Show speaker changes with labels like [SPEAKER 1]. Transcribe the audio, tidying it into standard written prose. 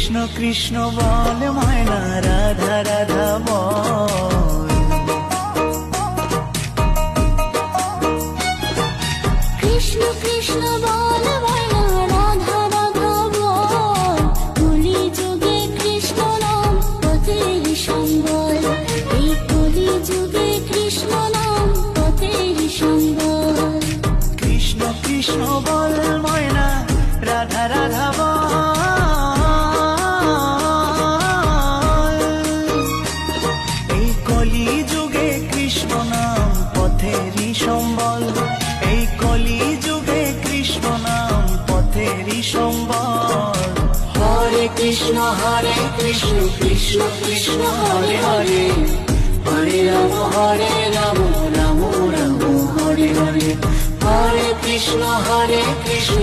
[SPEAKER 1] কৃষ্ণ কৃষ্ণ বল ময়না, রাধা রাধা বল।
[SPEAKER 2] কৃষ্ণ কৃষ্ণ বল ময়না, রাধা রাধা বল। কলি যুগে কৃষ্ণ নাম পথের সম্বল, এই কলি যুগে কৃষ্ণ নাম পথের সম্বল।
[SPEAKER 1] কৃষ্ণ কৃষ্ণ বল ময়না, রাধা রাধা বল। এই কলি যুগে কৃষ্ণ নাম পথেরই সম্বল, এই কলি যুগে কৃষ্ণ নাম পথেরই সম্বল। হরে কৃষ্ণ কৃষ্ণ কৃষ্ণ হরে হরে, হরে রাম রাম রাম রাম হরে হরে। হরে কৃষ্ণ কৃষ্ণ